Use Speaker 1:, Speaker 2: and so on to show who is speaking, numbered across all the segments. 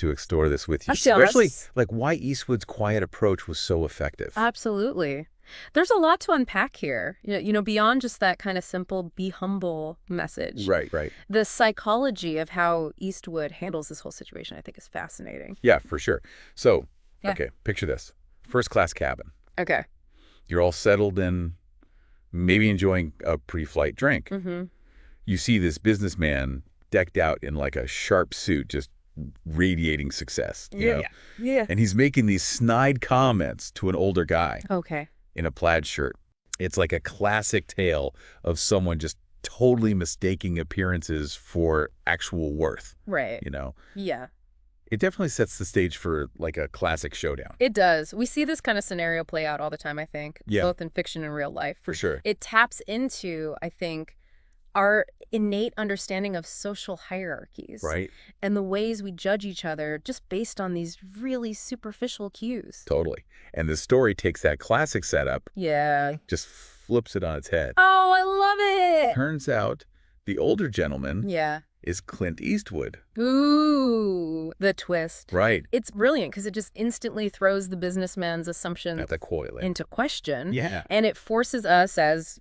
Speaker 1: to explore this with you,
Speaker 2: Actually,
Speaker 1: especially like why Eastwood's quiet approach was so effective.
Speaker 2: absolutely. There's a lot to unpack here, beyond just that kind of simple be humble message.
Speaker 1: Right.
Speaker 2: The psychology of how Eastwood handles this whole situation, I think, is fascinating.
Speaker 1: Yeah, for sure. So,
Speaker 2: Yeah.
Speaker 1: okay, picture this. First-class cabin.
Speaker 2: Okay.
Speaker 1: You're all settled in, maybe enjoying a pre-flight drink.
Speaker 2: Mm-hmm.
Speaker 1: You see this businessman decked out in like a sharp suit, just radiating success. You know?
Speaker 2: Yeah.
Speaker 1: And he's making these snide comments to an older guy
Speaker 2: Okay.
Speaker 1: in a plaid shirt. It's like a classic tale of someone just totally mistaking appearances for actual worth,
Speaker 2: Right.
Speaker 1: you know?
Speaker 2: Yeah.
Speaker 1: It definitely sets the stage for like a classic showdown.
Speaker 2: It does. We see this kind of scenario play out all the time, I think,
Speaker 1: Yeah.
Speaker 2: both in fiction and real life.
Speaker 1: For sure.
Speaker 2: It taps into, I think, our innate understanding of social hierarchies.
Speaker 1: Right?
Speaker 2: And the ways we judge each other just based on these really superficial cues.
Speaker 1: Totally. And the story takes that classic setup,
Speaker 2: Yeah.
Speaker 1: just flips it on its head.
Speaker 2: Oh, I love it.
Speaker 1: Turns out the older gentleman
Speaker 2: Yeah.
Speaker 1: is Clint Eastwood.
Speaker 2: Ooh, the twist.
Speaker 1: Right.
Speaker 2: It's brilliant because it just instantly throws the businessman's assumption
Speaker 1: At the coil.
Speaker 2: into question.
Speaker 1: Yeah.
Speaker 2: And it forces us as,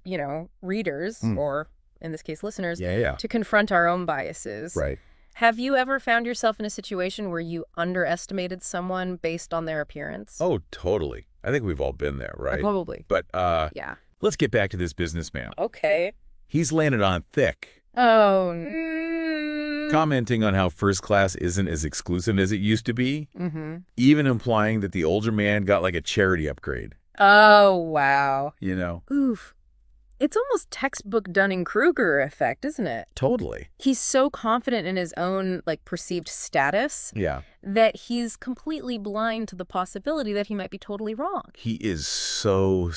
Speaker 2: readers,
Speaker 1: Mm.
Speaker 2: or in this case, listeners,
Speaker 1: Yeah.
Speaker 2: to confront our own biases.
Speaker 1: Right.
Speaker 2: Have you ever found yourself in a situation where you underestimated someone based on their appearance?
Speaker 1: Oh, totally. I think we've all been there, right?
Speaker 2: Probably.
Speaker 1: But
Speaker 2: Yeah.
Speaker 1: let's get back to this businessman.
Speaker 2: Okay.
Speaker 1: He's landed on thick,
Speaker 2: Oh.
Speaker 1: commenting on how first class isn't as exclusive as it used to be,
Speaker 2: Mm-hmm.
Speaker 1: even implying that the older man got like a charity upgrade,
Speaker 2: Oh, wow.
Speaker 1: you know?
Speaker 2: Oof. It's almost textbook Dunning-Kruger effect, isn't it?
Speaker 1: Totally.
Speaker 2: He's so confident in his own, perceived status
Speaker 1: Yeah.
Speaker 2: that he's completely blind to the possibility that he might be totally wrong.
Speaker 1: He is so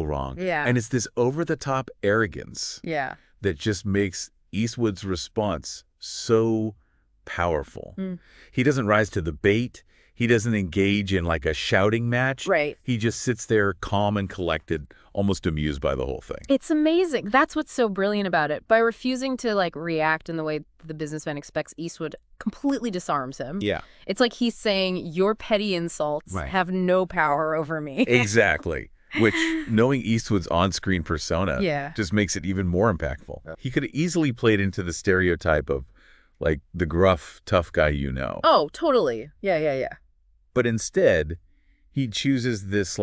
Speaker 1: wrong.
Speaker 2: Yeah.
Speaker 1: And it's this over-the-top arrogance
Speaker 2: Yeah.
Speaker 1: that just makes Eastwood's response so powerful.
Speaker 2: Mm.
Speaker 1: He doesn't rise to the bait. He doesn't engage in like a shouting match.
Speaker 2: Right.
Speaker 1: He just sits there calm and collected, almost amused by the whole thing.
Speaker 2: It's amazing. That's what's so brilliant about it. By refusing to, react in the way the businessman expects, Eastwood completely disarms him.
Speaker 1: Yeah.
Speaker 2: It's like he's saying, your petty insults
Speaker 1: Right.
Speaker 2: have no power over me.
Speaker 1: Exactly. Which, knowing Eastwood's on-screen persona
Speaker 2: Yeah.
Speaker 1: just makes it even more impactful. He could have easily played into the stereotype of, the gruff, tough guy you know.
Speaker 2: Oh, totally. Yeah.
Speaker 1: But instead, he chooses this,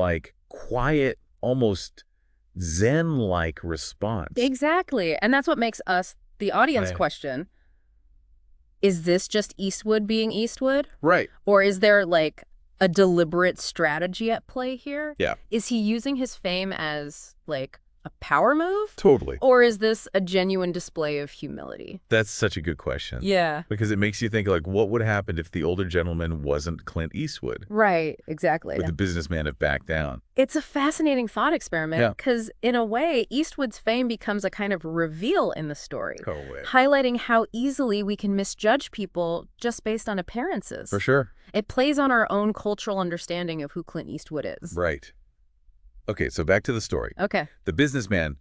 Speaker 1: quiet, almost Zen-like response.
Speaker 2: Exactly. And that's what makes us, the audience,
Speaker 1: Right.
Speaker 2: question, is this just Eastwood being Eastwood?
Speaker 1: Right.
Speaker 2: Or is there, a deliberate strategy at play here?
Speaker 1: Yeah.
Speaker 2: Is he using his fame as, a power move?
Speaker 1: Totally.
Speaker 2: Or is this a genuine display of humility?
Speaker 1: That's such a good question.
Speaker 2: Yeah.
Speaker 1: Because it makes you think, what would happen if the older gentleman wasn't Clint Eastwood?
Speaker 2: Right, exactly.
Speaker 1: Would the businessman have backed down?
Speaker 2: It's a fascinating thought experiment
Speaker 1: Yeah.
Speaker 2: because, in a way, Eastwood's fame becomes a kind of reveal in the story,
Speaker 1: Totally.
Speaker 2: highlighting how easily we can misjudge people just based on appearances.
Speaker 1: For sure.
Speaker 2: It plays on our own cultural understanding of who Clint Eastwood is.
Speaker 1: Right. Okay, so back to the story.
Speaker 2: Okay.
Speaker 1: The businessman,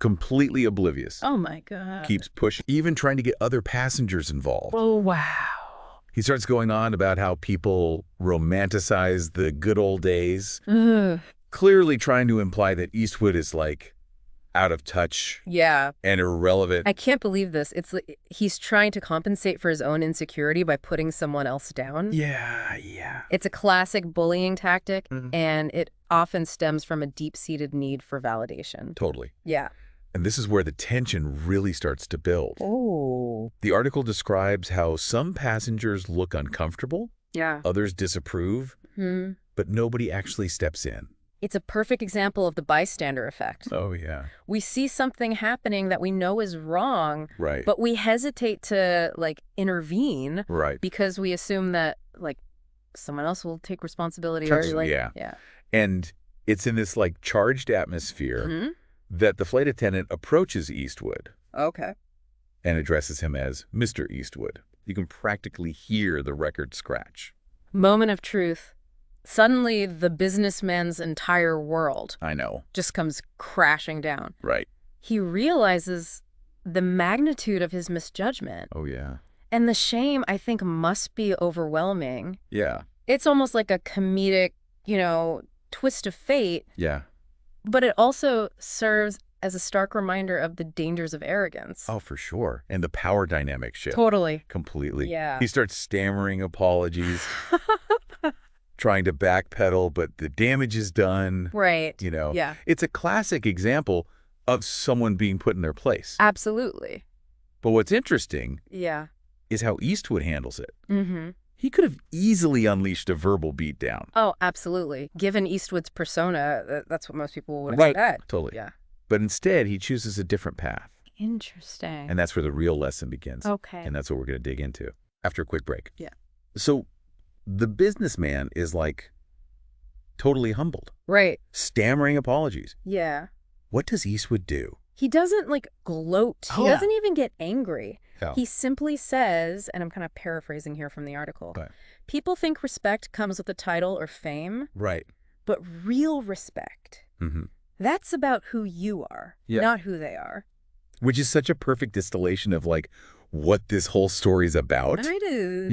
Speaker 1: completely oblivious,
Speaker 2: Oh, my God.
Speaker 1: keeps pushing, even trying to get other passengers involved.
Speaker 2: Oh, wow.
Speaker 1: He starts going on about how people romanticize the good old days,
Speaker 2: Ugh.
Speaker 1: clearly trying to imply that Eastwood is, out of touch
Speaker 2: Yeah.
Speaker 1: and irrelevant.
Speaker 2: I can't believe this. It's like he's trying to compensate for his own insecurity by putting someone else down.
Speaker 1: Yeah.
Speaker 2: It's a classic bullying tactic,
Speaker 1: Mhm.
Speaker 2: and it often stems from a deep-seated need for validation.
Speaker 1: Totally.
Speaker 2: Yeah.
Speaker 1: And this is where the tension really starts to build.
Speaker 2: Oh.
Speaker 1: The article describes how some passengers look uncomfortable,
Speaker 2: Yeah.
Speaker 1: others disapprove, but nobody actually steps in.
Speaker 2: It's a perfect example of the bystander effect.
Speaker 1: Oh, yeah.
Speaker 2: We see something happening that we know is wrong,
Speaker 1: Right.
Speaker 2: but we hesitate to, intervene
Speaker 1: Right.
Speaker 2: because we assume that, someone else will take responsibility.
Speaker 1: Yeah.
Speaker 2: Yeah.
Speaker 1: And it's in this, charged atmosphere
Speaker 2: Hmm?
Speaker 1: that the flight attendant approaches Eastwood
Speaker 2: Okay.
Speaker 1: and addresses him as Mr. Eastwood. You can practically hear the record scratch.
Speaker 2: Moment of truth. Suddenly, the businessman's entire world
Speaker 1: I know.
Speaker 2: just comes crashing down.
Speaker 1: Right.
Speaker 2: He realizes the magnitude of his misjudgment,
Speaker 1: Oh, yeah.
Speaker 2: And the shame, I think, must be overwhelming.
Speaker 1: Yeah.
Speaker 2: It's almost like a comedic, twist of fate,
Speaker 1: Yeah.
Speaker 2: but it also serves as a stark reminder of the dangers of arrogance.
Speaker 1: Oh, for sure. And the power dynamic shift.
Speaker 2: Totally.
Speaker 1: Completely.
Speaker 2: Yeah.
Speaker 1: He starts stammering apologies, trying to backpedal, but the damage is done.
Speaker 2: Right.
Speaker 1: Yeah. It's a classic example of someone being put in their place.
Speaker 2: Absolutely.
Speaker 1: But what's interesting
Speaker 2: Yeah.
Speaker 1: is how Eastwood handles it.
Speaker 2: Mm-hmm.
Speaker 1: He could have easily unleashed a verbal beatdown.
Speaker 2: Oh, absolutely. Given Eastwood's persona, that's what most people would expect.
Speaker 1: Totally.
Speaker 2: Yeah.
Speaker 1: But instead, he chooses a different path.
Speaker 2: Interesting.
Speaker 1: And that's where the real lesson begins.
Speaker 2: Okay.
Speaker 1: And that's what we're going to dig into after a quick break.
Speaker 2: Yeah.
Speaker 1: So the businessman is totally humbled.
Speaker 2: Right.
Speaker 1: Stammering apologies.
Speaker 2: Yeah.
Speaker 1: What does Eastwood do?
Speaker 2: He doesn't gloat. He doesn't even get angry.
Speaker 1: Yeah.
Speaker 2: He simply says, and I'm kind of paraphrasing here from the article,
Speaker 1: Right.
Speaker 2: people think respect comes with a title or fame,
Speaker 1: Right.
Speaker 2: but real respect,
Speaker 1: Mm-hmm.
Speaker 2: that's about who you are, not who they are.
Speaker 1: Which is such a perfect distillation of what this whole story's about.
Speaker 2: I do.